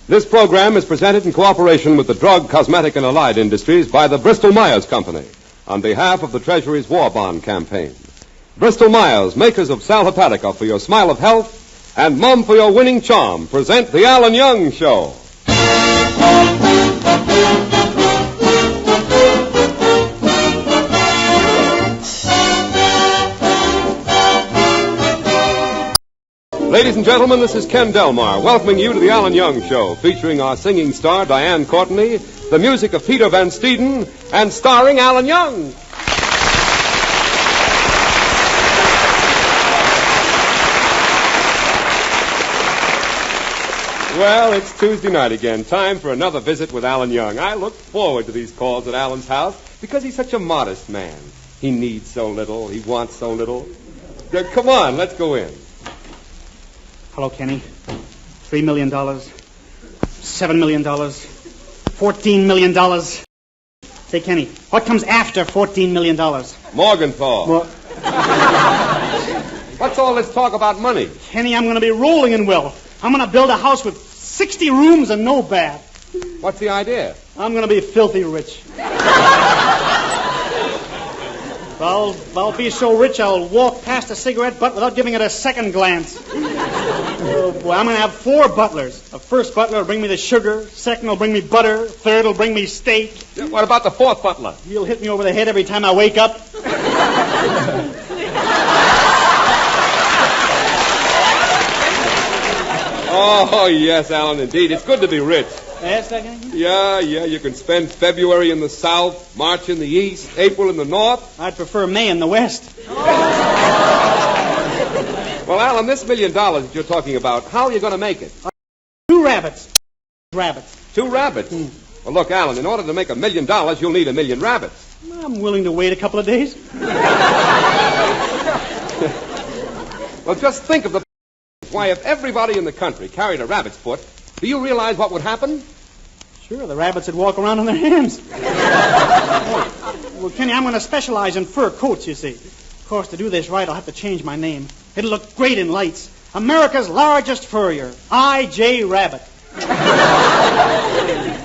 This program is presented in cooperation with the drug, cosmetic, and allied industries by the Bristol-Myers Company on behalf of the Treasury's War Bond Campaign. Bristol-Myers, makers of Sal Hepatica for your smile of health and Mum for your winning charm, present The Alan Young Show. Ladies and gentlemen, this is Ken Delmar welcoming you to The Alan Young Show, featuring our singing star Diane Courtney, the music of Peter Van Steeden, and starring Alan Young. Well, it's Tuesday night again. Time for another visit with Alan Young. I look forward to these calls at Alan's house because he's such a modest man. He needs so little. He wants so little. Come on, let's go in. Hello, Kenny. $3 million. $7 million. $14 million. Say, Kenny, what comes after $14 million? Morgenthau. What's all this talk about money? Kenny, I'm going to be rolling in wealth. I'm going to build a house with 60 rooms and no bath. What's the idea? I'm going to be filthy rich. I'll be so rich I'll walk past a cigarette butt without giving it a second glance. Oh, boy, I'm going to have 4 butlers. The first butler will bring me the sugar. Second will bring me butter. Third will bring me steak. What about the 4th butler? He'll hit me over the head every time I wake up. Oh, yes, Alan, indeed. It's good to be rich. Yes, that guy? Yeah. You can spend February in the South, March in the East, April in the North. I'd prefer May in the West. Well, Alan, this $1 million that you're talking about, how are you going to make it? 2 rabbits. 2 rabbits? Well, look, Alan, in order to make $1 million, you'll need 1 million rabbits. I'm willing to wait a couple of days. Well, just think of the... Why, if everybody in the country carried a rabbit's foot, do you realize what would happen? Sure, the rabbits would walk around on their hands. Well, Kenny, I'm going to specialize in fur coats, you see. Of course, to do this right, I'll have to change my name. It'll look great in lights. America's largest furrier, I.J. Rabbit.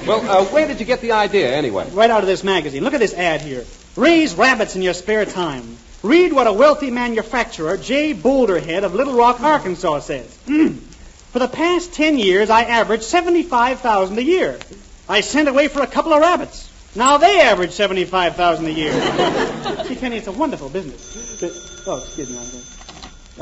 Well, where did you get the idea, anyway? Right out of this magazine. Look at this ad here. Raise rabbits in your spare time. Read what a wealthy manufacturer, J. Boulderhead of Little Rock, Arkansas, says. For the past 10 years, I averaged $75,000 a year. I sent away for a couple of rabbits. Now they average $75,000 a year. See, Kenny, it's a wonderful business. Excuse me.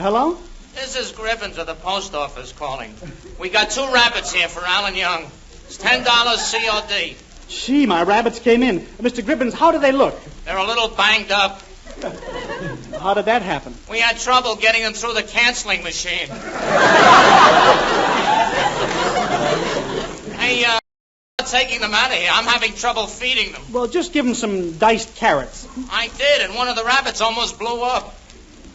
Hello? This is Griffins of the post office calling. We got 2 rabbits here for Alan Young. It's $10 COD. Gee, my rabbits came in. Mr. Griffins, how do they look? They're a little banged up. How did that happen? We had trouble getting them through the canceling machine. Hey, taking them out of here. I'm having trouble feeding them. Well, just give them some diced carrots. I did, and one of the rabbits almost blew up.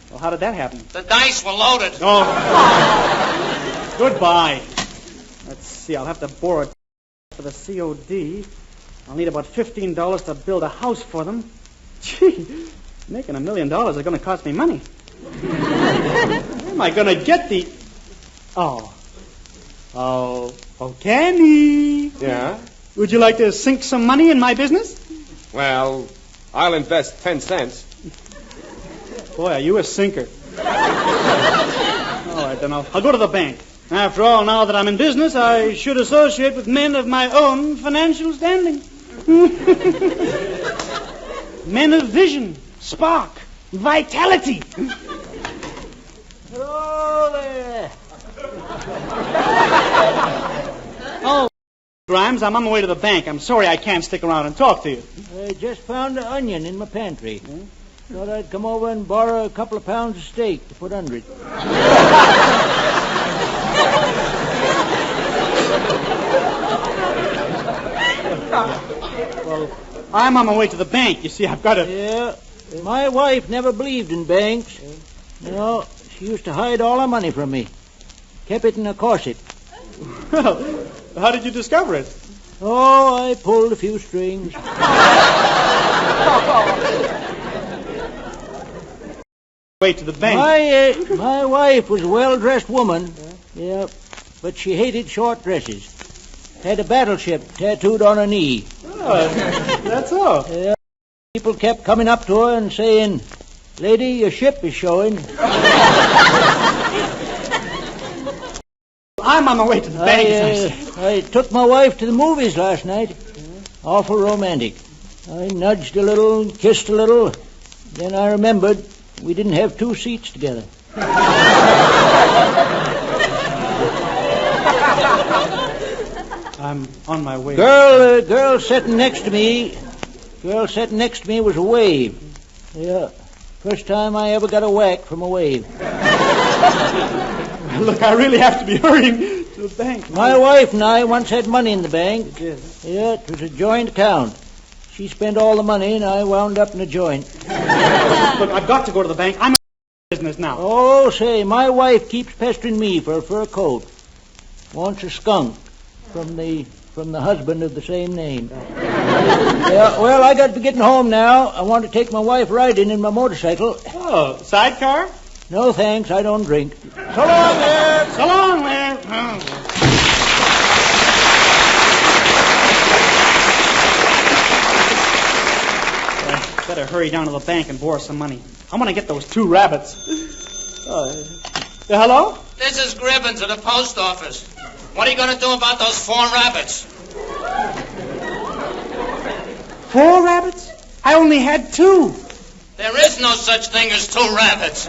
Well, how did that happen? The dice were loaded. Oh. Goodbye. Let's see, I'll have to borrow it for the COD. I'll need about $15 to build a house for them. Gee, making $1 million is going to cost me money. Where am I going to get the... Oh, Kenny. Yeah? Would you like to sink some money in my business? Well, I'll invest 10 cents. Boy, are you a sinker. All right, then I'll go to the bank. After all, now that I'm in business, I should associate with men of my own financial standing. Men of vision, spark, vitality. Hello there. Oh, Grimes, I'm on my way to the bank. I'm sorry I can't stick around and talk to you. I just found an onion in my pantry. Thought I'd come over and borrow a couple of pounds of steak to put under it. Well, I'm on my way to the bank. You see, I've got to... Yeah, my wife never believed in banks. You know, she used to hide all her money from me. Kept it in a corset. Well, how did you discover it? Oh, I pulled a few strings. Way to the bank. My wife was a well-dressed woman. Yeah, but she hated short dresses. had a battleship tattooed on her knee. Oh, that's all. People kept coming up to her and saying, "Lady, your ship is showing." I'm on my way to the bank. I took my wife to the movies last night. Awful romantic. I nudged a little, kissed a little. Then I remembered we didn't have 2 seats together. I'm on my way. Girl sitting next to me was a wave. Yeah, first time I ever got a whack from a wave. Look, I really have to be hurrying to the bank. My wife and I once had money in the bank. Yes. Yeah, it was a joint account. She spent all the money and I wound up in a joint. Look, I've got to go to the bank. I'm in business now. Oh, say, my wife keeps pestering me for a fur coat. Wants a skunk from the husband of the same name. Yeah, well, I got to be getting home now. I want to take my wife riding in my motorcycle. Oh, sidecar? No, thanks. I don't drink. So long there. So long there. Better hurry down to the bank and borrow some money. I'm going to get those 2 rabbits. Hello? This is Gribbins at the post office. What are you going to do about those 4 rabbits? 4 rabbits? I only had 2. There is no such thing as 2 rabbits.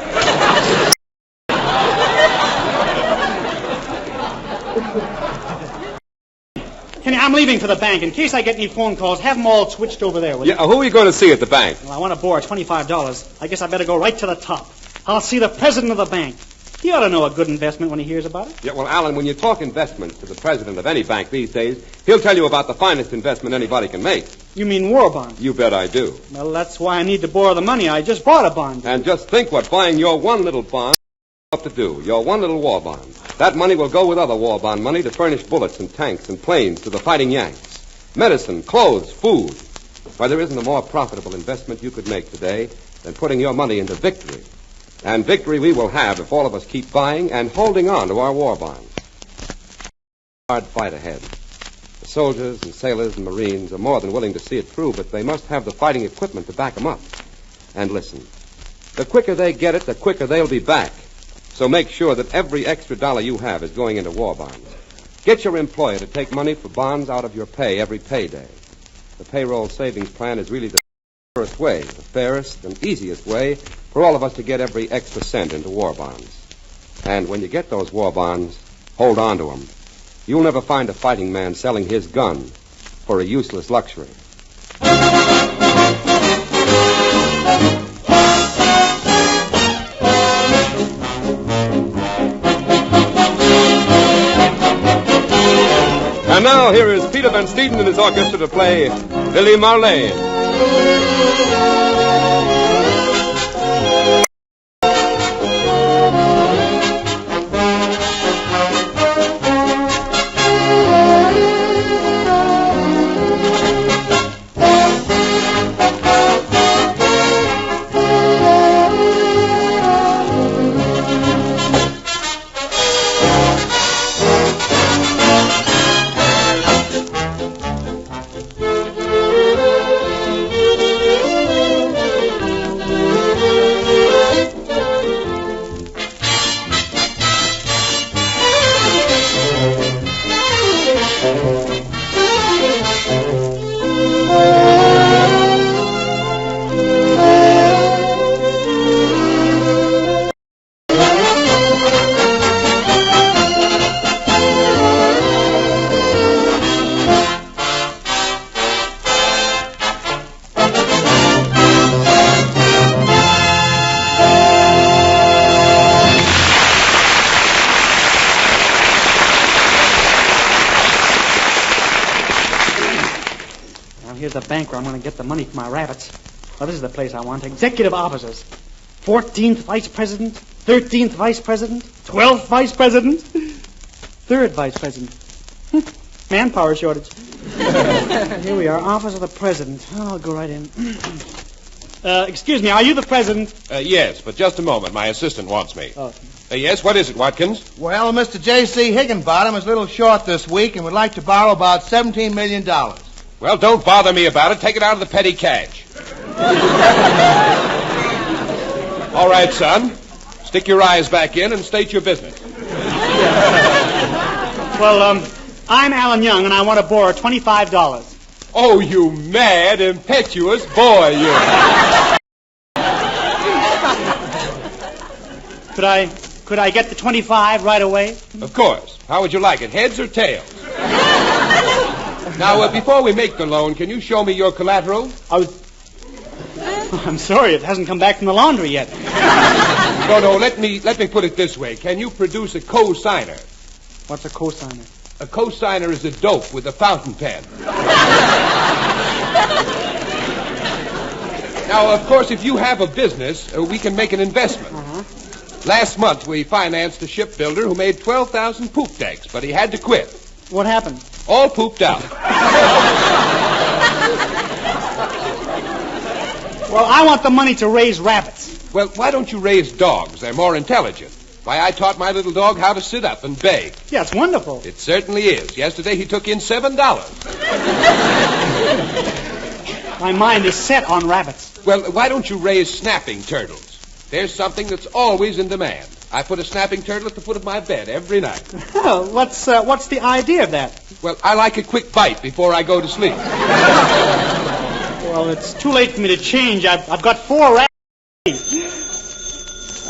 Kenny, I'm leaving for the bank. In case I get any phone calls, have them all switched over there, will you? Yeah, who are you going to see at the bank? Well, I want to borrow $25. I guess I better go right to the top. I'll see the president of the bank. He ought to know a good investment when he hears about it. Yeah, well, Alan, when you talk investments to the president of any bank these days, he'll tell you about the finest investment anybody can make. You mean war bonds? You bet I do. Well, that's why I need to borrow the money. I just bought a bond. And just think what buying your one little bond up to do. Your one little war bond. That money will go with other war bond money to furnish bullets and tanks and planes to the fighting Yanks. Medicine, clothes, food. Why, there isn't a more profitable investment you could make today than putting your money into victory. And victory we will have if all of us keep buying and holding on to our war bonds. Hard fight ahead. The soldiers and sailors and Marines are more than willing to see it through, but they must have the fighting equipment to back them up. And listen, the quicker they get it, the quicker they'll be back. So make sure that every extra dollar you have is going into war bonds. Get your employer to take money for bonds out of your pay every payday. The payroll savings plan is really the first way, the fairest and easiest way for all of us to get every extra cent into war bonds. And when you get those war bonds, hold on to them. You'll never find a fighting man selling his gun for a useless luxury. And now here is Peter Van Steeden and his orchestra to play Billy Marley. Here's the bank where I'm going to get the money for my rabbits. Well, this is the place I want. Executive officers. 14th vice president, 13th vice president, 12th vice president, 3rd vice president. Manpower shortage. Here we are, office of the president. I'll go right in. Excuse me, are you the president? Yes, but just a moment. My assistant wants me. Oh. Yes, what is it, Watkins? Well, Mr. J.C. Higginbottom is a little short this week and would like to borrow about $17 million. Well, don't bother me about it. Take it out of the petty cash. All right, son. Stick your eyes back in and state your business. Well, I'm Alan Young, and I want to borrow $25. Oh, you mad, impetuous boy, you. Could I get the 25 right away? Of course. How would you like it, heads or tails? Now, before we make the loan, can you show me your collateral? I'm sorry, it hasn't come back from the laundry yet. No, let me put it this way. Can you produce a co-signer? What's a co-signer? A co-signer is a dope with a fountain pen. Now, of course, if you have a business, we can make an investment. Uh-huh. Last month, we financed a shipbuilder who made 12,000 poop decks, but he had to quit. What happened? All pooped out. Well, I want the money to raise rabbits. Well, why don't you raise dogs? They're more intelligent. Why, I taught my little dog how to sit up and beg. Yeah, it's wonderful. It certainly is. Yesterday, he took in $7. My mind is set on rabbits. Well, why don't you raise snapping turtles? There's something that's always in demand. I put a snapping turtle at the foot of my bed every night. Oh, what's the idea of that? Well, I like a quick bite before I go to sleep. Well, it's too late for me to change. I've got 4 rabbits.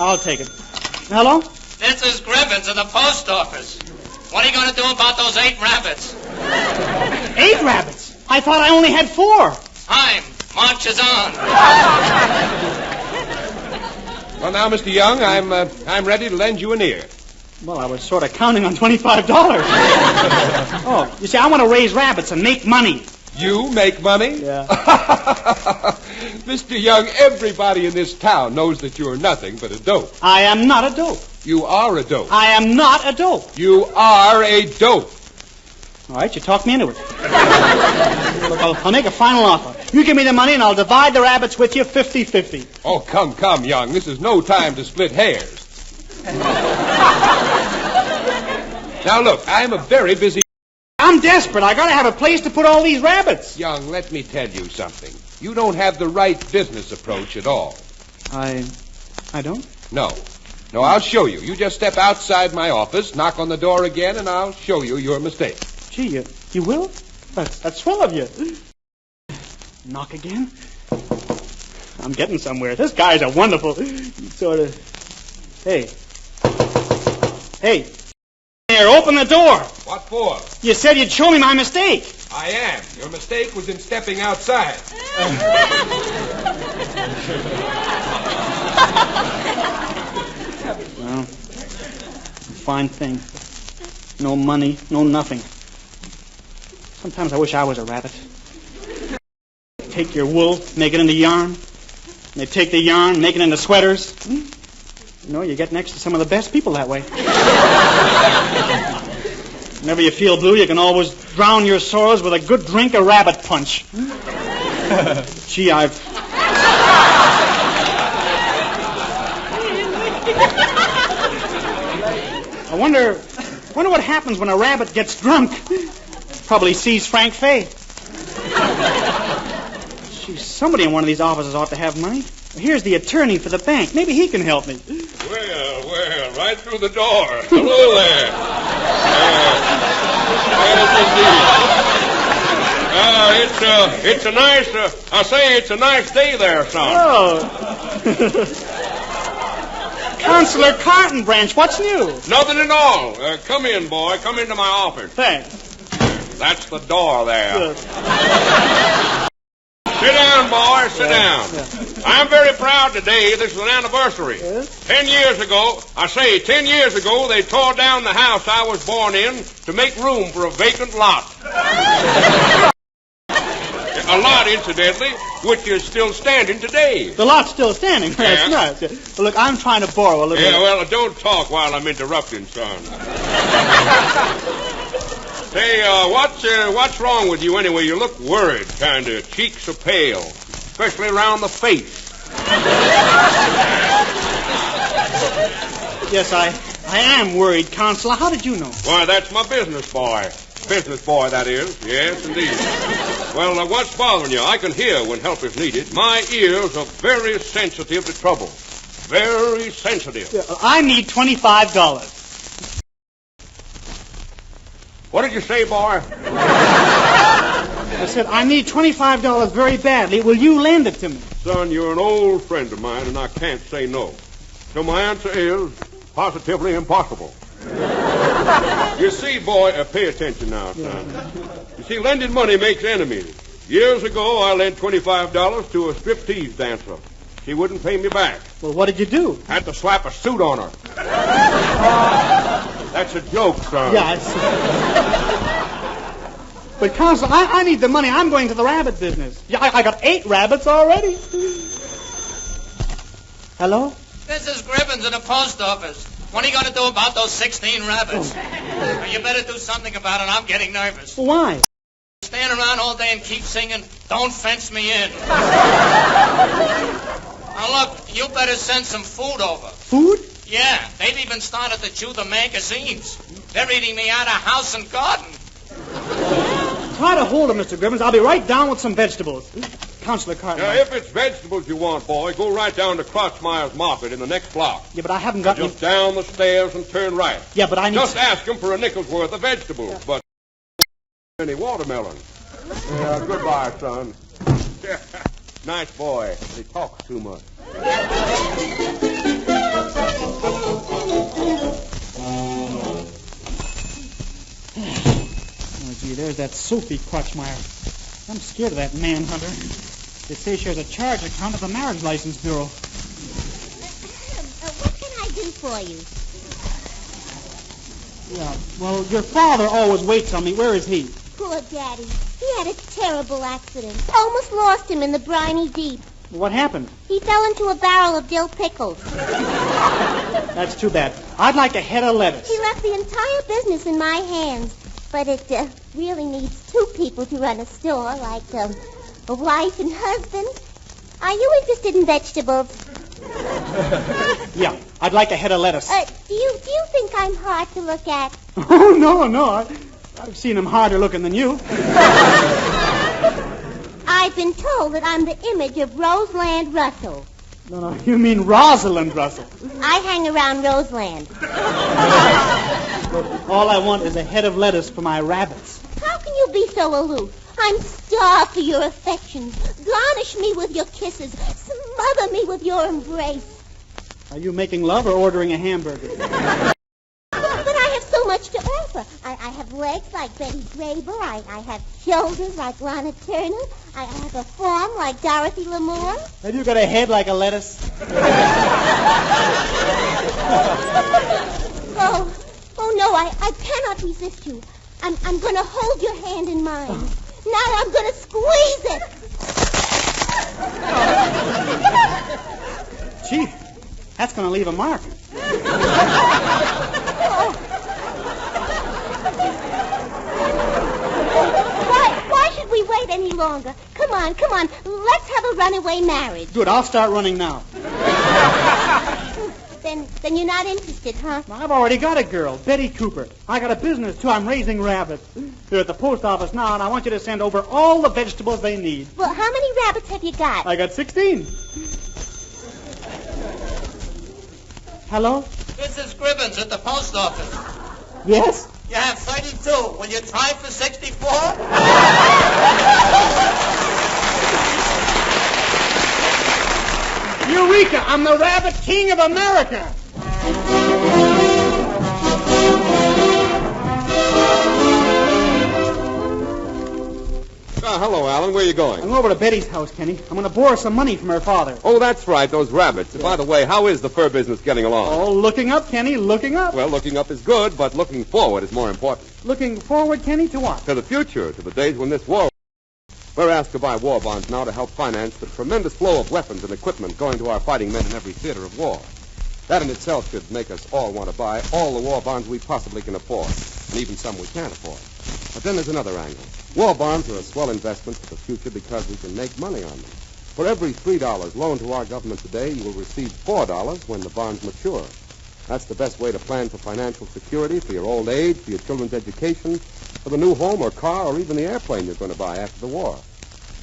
I'll take it. Hello? This is Griffins of the post office. What are you going to do about those 8 rabbits? 8 rabbits? I thought I only had 4. Time marches on. Well, now, Mr. Young, I'm ready to lend you an ear. Well, I was sort of counting on $25. Oh, you see, I want to raise rabbits and make money. You make money? Yeah. Mr. Young, everybody in this town knows that you're nothing but a dope. I am not a dope. You are a dope. I am not a dope. You are a dope. All right, you talked me into it. Look, I'll make a final offer. You give me the money and I'll divide the rabbits with you 50-50. Oh, come, Young. This is no time to split hairs. Now, look, I'm a very busy... I'm desperate. I gotta have a place to put all these rabbits. Young, let me tell you something. You don't have the right business approach at all. I don't? No, I'll show you. You just step outside my office, knock on the door again, and I'll show you your mistake. Gee, you will? That's swell of you. Knock again? I'm getting somewhere. This guy's a wonderful sort of... Hey. There, open the door. What for? You said you'd show me my mistake. I am. Your mistake was in stepping outside. Well, fine thing. No money, no nothing. Sometimes I wish I was a rabbit. Take your wool, make it into yarn. They take the yarn, make it into sweaters. You know, you get next to some of the best people that way. Whenever you feel blue, you can always drown your sorrows with a good drink of rabbit punch. Gee, I wonder what happens when a rabbit gets drunk. Probably sees Frank Fay. Gee, somebody in one of these offices ought to have money. Here's the attorney for the bank. Maybe he can help me. Well, right through the door. Hello there. It's a nice, it's a nice day there, son. Oh. Counselor Carton Branch, what's new? Nothing at all. Come in, boy. Come into my office. Thanks. That's the door there. Yes. Sit down, boy. Sit down. Yeah. I'm very proud today. This is an anniversary. Yes? 10 years ago, 10 years ago, they tore down the house I was born in to make room for a vacant lot. A lot, incidentally, which is still standing today. The lot's still standing. That's nice. Yeah. Well, look, I'm trying to borrow a little bit. Yeah, well, don't talk while I'm interrupting, son. Say, what's wrong with you anyway? You look worried, kind of. Cheeks are pale, especially around the face. Yes, I am worried, Counselor. How did you know? Why, that's my business boy. Business boy, that is. Yes, indeed. Well, what's bothering you? I can hear when help is needed. My ears are very sensitive to trouble. Very sensitive. I need $25. What did you say, boy? I said, I need $25 very badly. Will you lend it to me? Son, you're an old friend of mine, and I can't say no. So my answer is positively impossible. You see, boy, pay attention now, son. You see, lending money makes enemies. Years ago, I lent $25 to a striptease dancer. She wouldn't pay me back. Well, what did you do? Had to slap a suit on her. That's a joke, son. Yeah, But, Counselor, I need the money. I'm going to the rabbit business. Yeah, I got 8 rabbits already. Hello? This is Gribbons in the post office. What are you going to do about those 16 rabbits? Well, you better do something about it. I'm getting nervous. Why? Stand around all day and keep singing, "Don't Fence Me In." Now, look, you better send some food over. Food? Yeah, they've even started to chew the magazines. They're eating me out of house and garden. Try to hold it, Mr. Gribbons. I'll be right down with some vegetables. Counselor Cartwright. Yeah, if it's vegetables you want, boy, go right down to Crotchmeyer's Market in the next block. Yeah, but I haven't got Just down the stairs and turn right. Yeah, but I need... Just ask him for a nickel's worth of vegetables, but any watermelon. Goodbye, son. Nice boy. He talks too much. Oh, gee, there's that Sophie Crotchmeyer. I'm scared of that manhunter. They say she has a charge account at the Marriage License Bureau. What can I do for you? Yeah, well, your father always waits on me. Where is he? Poor Daddy. He had a terrible accident. Almost lost him in the briny deep. What happened? He fell into a barrel of dill pickles. That's too bad. I'd like a head of lettuce. He left the entire business in my hands. But it really needs 2 people to run a store, like a wife and husband. Are you interested in vegetables? Yeah, I'd like a head of lettuce. Do you think I'm hard to look at? Oh, no. I've seen him harder looking than you. I've been told that I'm the image of Roseland Russell. No, you mean Rosalind Russell. I hang around Roseland. All I want is a head of lettuce for my rabbits. How can you be so aloof? I'm starved for your affections. Garnish me with your kisses. Smother me with your embrace. Are you making love or ordering a hamburger? But I have so much to offer. I have legs like Betty Graber. I have shoulders like Lana Turner. I have a form like Dorothy Lamour. Have you got a head like a lettuce? Oh no, I cannot resist you. I'm going to hold your hand in mine. Now I'm going to squeeze it. Gee, that's going to leave a mark. Why should we wait any longer? Come on. Let's have a runaway marriage. Good, I'll start running now. Then you're not interested, huh? I've already got a girl, Betty Cooper. I got a business, too. I'm raising rabbits. They're at the post office now, and I want you to send over all the vegetables they need. Well, how many rabbits have you got? I got 16. Hello? This is Gribbons at the post office. Yes? You have 32. Will you try for 64? Eureka! I'm the Rabbit King of America! Hello, Alan. Where are you going? I'm over to Betty's house, Kenny. I'm going to borrow some money from her father. Oh, that's right, those rabbits. By the way, how is the fur business getting along? Oh, looking up, Kenny, looking up. Well, looking up is good, but looking forward is more important. Looking forward, Kenny, to what? To the future, to the days when this war... We're asked to buy war bonds now to help finance the tremendous flow of weapons and equipment going to our fighting men in every theater of war. That in itself should make us all want to buy all the war bonds we possibly can afford, and even some we can't afford. But then there's another angle. War bonds are a swell investment for the future because we can make money on them. For every $3 loaned to our government today, you will receive $4 when the bonds mature. That's the best way to plan for financial security, for your old age, for your children's education, for the new home or car or even the airplane you're going to buy after the war.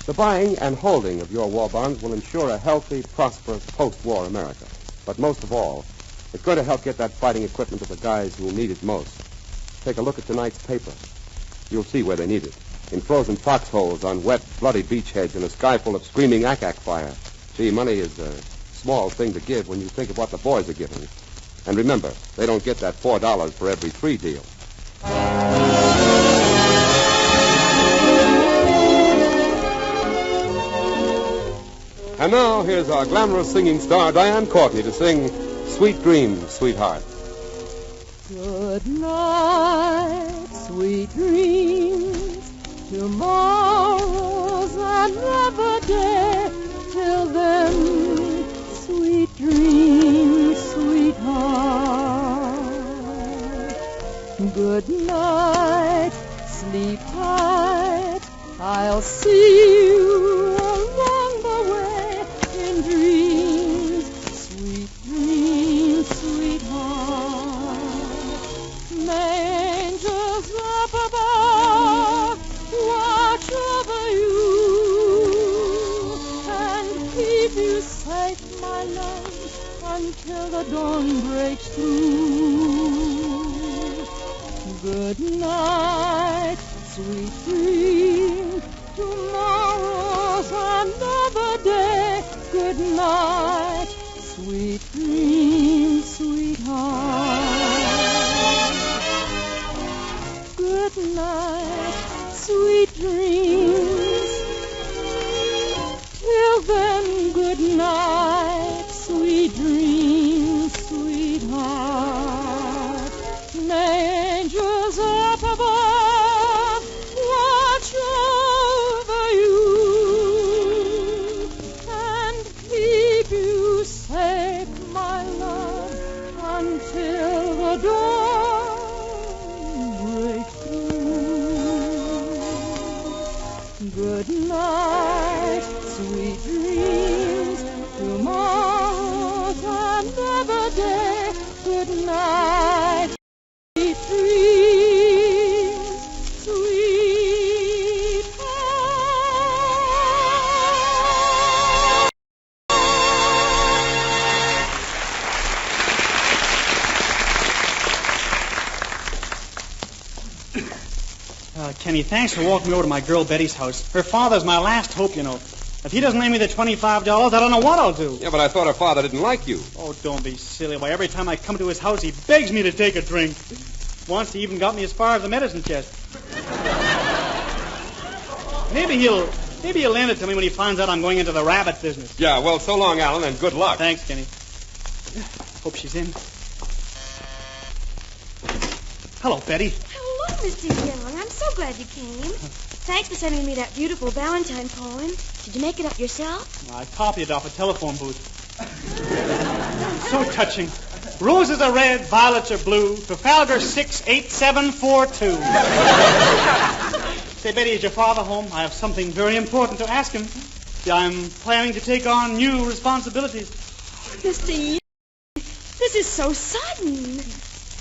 The buying and holding of your war bonds will ensure a healthy, prosperous post-war America. But most of all, it's going to help get that fighting equipment to the guys who need it most. Take a look at tonight's paper. You'll see where they need it. In frozen foxholes, on wet, bloody beachheads, in a sky full of screaming ack-ack fire. Gee, money is a small thing to give when you think of what the boys are giving. And remember, they don't get that $4 for every 3 deal. And now, here's our glamorous singing star, Diane Courtney, to sing Sweet Dreams, Sweetheart. Good night, sweet dreams. Tomorrow's another day. Till then, sweet dreams, sweetheart. Good night, sleep tight. I'll see you along the way in dreams, sweet dreams, sweetheart. May angels up above watch over you and keep you safe, my love, until the dawn breaks through. Good night, sweet dream. Tomorrow's another day. Good night, sweet dream, sweetheart. Good night, sweet dreams. Till then, good night, sweet dreams, sweetheart. May angels up above watch over you and keep you safe, my love, until the dawn breaks through. Good night, sweet dreams. Tomorrow's another day. Good night. Kenny, thanks for walking me over to my girl Betty's house. Her father's my last hope, you know. If he doesn't lend me the $25, I don't know what I'll do. Yeah, but I thought her father didn't like you. Oh, don't be silly. Why, every time I come to his house, he begs me to take a drink. Once he even got me as far as the medicine chest. Maybe he'll lend it to me when he finds out I'm going into the rabbit business. Yeah, well, so long, Alan, and good luck. Thanks, Kenny. Hope she's in. Hello, Betty. Hello, Mr. Young. I'm so glad you came. Thanks for sending me that beautiful Valentine poem. Did you make it up yourself? I copied it off a telephone booth. So touching. Roses are red, violets are blue. Trafalgar 68742. Say, Betty, is your father home? I have something very important to ask him. I'm planning to take on new responsibilities. Mr. Young, this is so sudden.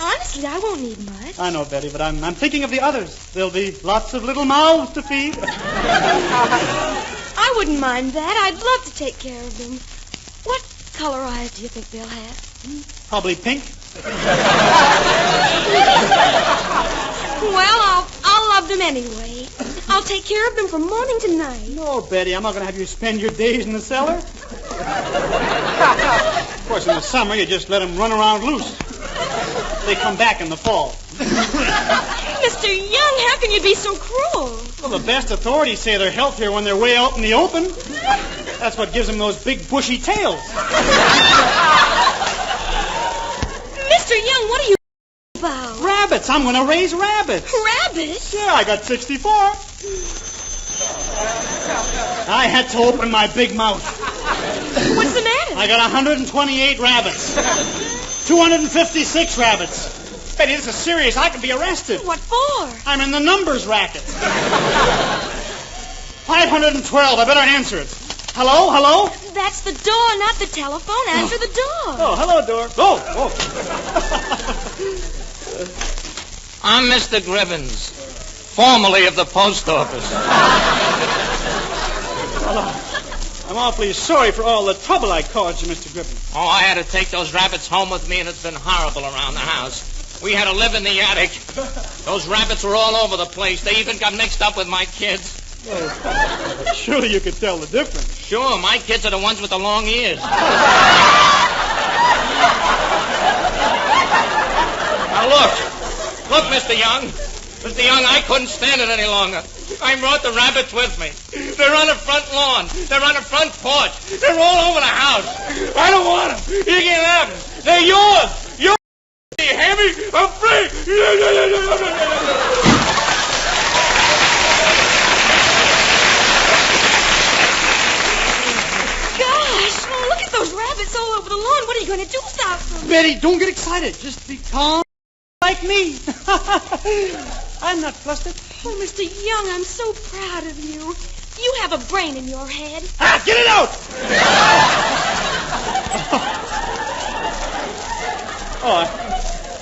Honestly, I won't need much. I know, Betty, but I'm thinking of the others. There'll be lots of little mouths to feed. I wouldn't mind that. I'd love to take care of them. What color eyes do you think they'll have? Probably pink. Well, I'll love them anyway. I'll take care of them from morning to night. No, Betty, I'm not going to have you spend your days in the cellar. Of course, in the summer, you just let them run around loose. They come back in the fall. Mr. Young, how can you be so cruel? Well, the best authorities say they're healthier when they're way out in the open. That's what gives them those big bushy tails. Mr. Young, what are you about? Rabbits. I'm going to raise rabbits. Rabbits? Yeah, I got 64. I had to open my big mouth. What's the matter? I got 128 rabbits. 256 rabbits. Betty, this is serious. I could be arrested. What for? I'm in the numbers racket. 512. I better answer it. Hello? That's the door, not the telephone. Answer the door. Oh, hello, door. Oh. I'm Mr. Gribbons, formerly of the post office. I'm awfully sorry for all the trouble I caused you, Mr. Gribbons. Oh, I had to take those rabbits home with me, and it's been horrible around the house. We had to live in the attic. Those rabbits were all over the place. They even got mixed up with my kids. Well, surely you could tell the difference. Sure, my kids are the ones with the long ears. Now, look, Mr. Young. Mr. Young, I couldn't stand it any longer. I brought the rabbits with me. They're on the front lawn. They're on the front porch. They're all over the house. I don't want them. You can have them. They're yours. Yours. You hear me? I'm free. Gosh, oh, look at those rabbits all over the lawn. What are you going to do about them? Betty, don't get excited. Just be calm like me. I'm not flustered. Oh, Mr. Young, I'm so proud of you. You have a brain in your head. Ah, get it out!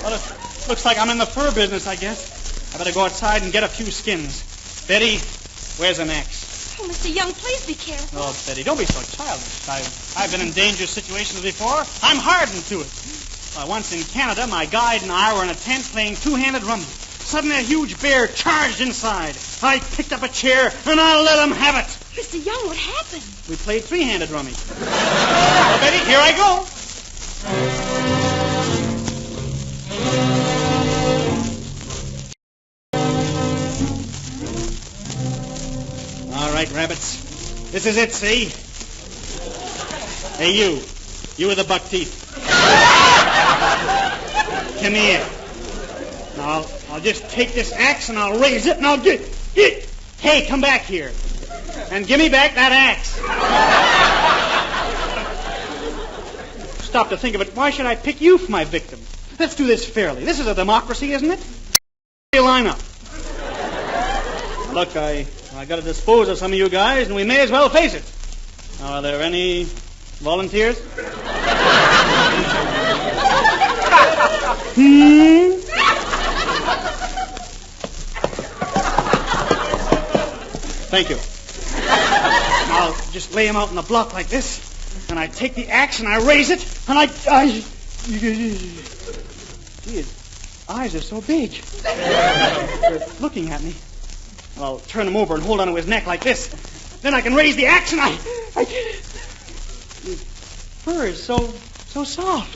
Well, it looks like I'm in the fur business, I guess. I better go outside and get a few skins. Betty, where's an axe? Oh, Mr. Young, please be careful. Oh, Betty, don't be so childish. I've been in dangerous situations before. I'm hardened to it. Once in Canada, my guide and I were in a tent playing two-handed rummy. Suddenly, a huge bear charged inside. I picked up a chair, and I let him have it. Mr. Young, what happened? We played three-handed rummy. Well, Betty, here I go. All right, rabbits. This is it, see? Hey, you. You with the buck teeth. Come here. Now, I'll just take this axe and I'll raise it and I'll get. Hey, come back here. And give me back that axe. Stop to think of it. Why should I pick you for my victim? Let's do this fairly. This is a democracy, isn't it? Line up. Look, I got to dispose of some of you guys, and we may as well face it. Are there any volunteers? Thank you. I'll just lay him out in the block like this, and I take the axe and I raise it, and I gee, his eyes are so big. They're looking at me. I'll turn him over and hold onto his neck like this. Then I can raise the axe and I his fur is so soft.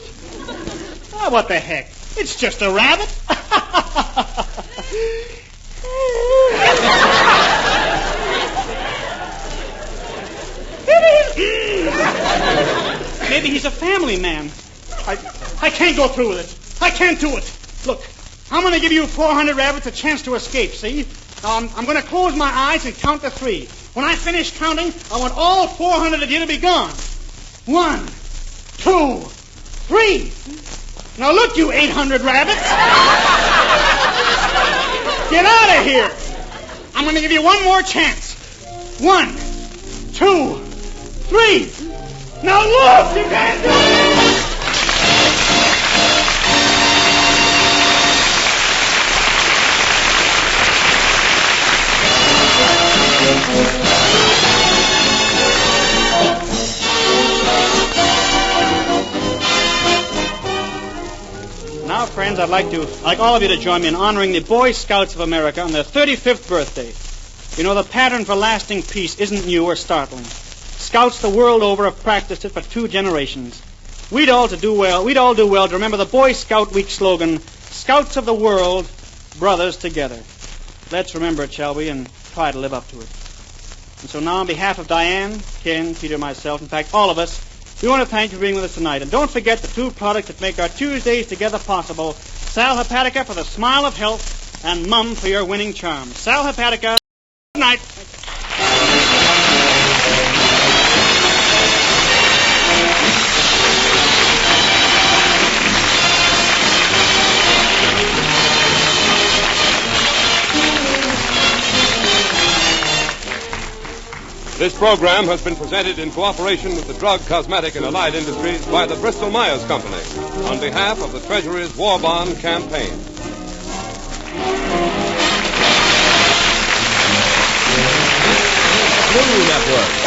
Ah, what the heck? It's just a rabbit. Maybe he's a family man. I can't go through with it. I can't do it. Look, I'm going to give you 400 rabbits a chance to escape, see? I'm going to close my eyes and count to 3. When I finish counting, I want all 400 of you to be gone. 1, 2, 3. Now look, you 800 rabbits. Get out of here. I'm going to give you one more chance. 1, 2, 3. Now look, you can't do it. Now, friends, I'd like all of you to join me in honoring the Boy Scouts of America on their 35th birthday. You know, the pattern for lasting peace isn't new or startling. Scouts the world over have practiced it for 2 generations. We'd all do well to remember the Boy Scout Week slogan, Scouts of the world, brothers together. Let's remember it, shall we, and try to live up to it. And so now, on behalf of Diane, Ken, Peter, myself, in fact, all of us, we want to thank you for being with us tonight. And don't forget the 2 products that make our Tuesdays together possible. Sal Hepatica for the smile of health, and Mum for your winning charm. Sal Hepatica, good night. This program has been presented in cooperation with the drug, cosmetic, and allied industries by the Bristol Myers Company on behalf of the Treasury's War Bond Campaign. Blue Network.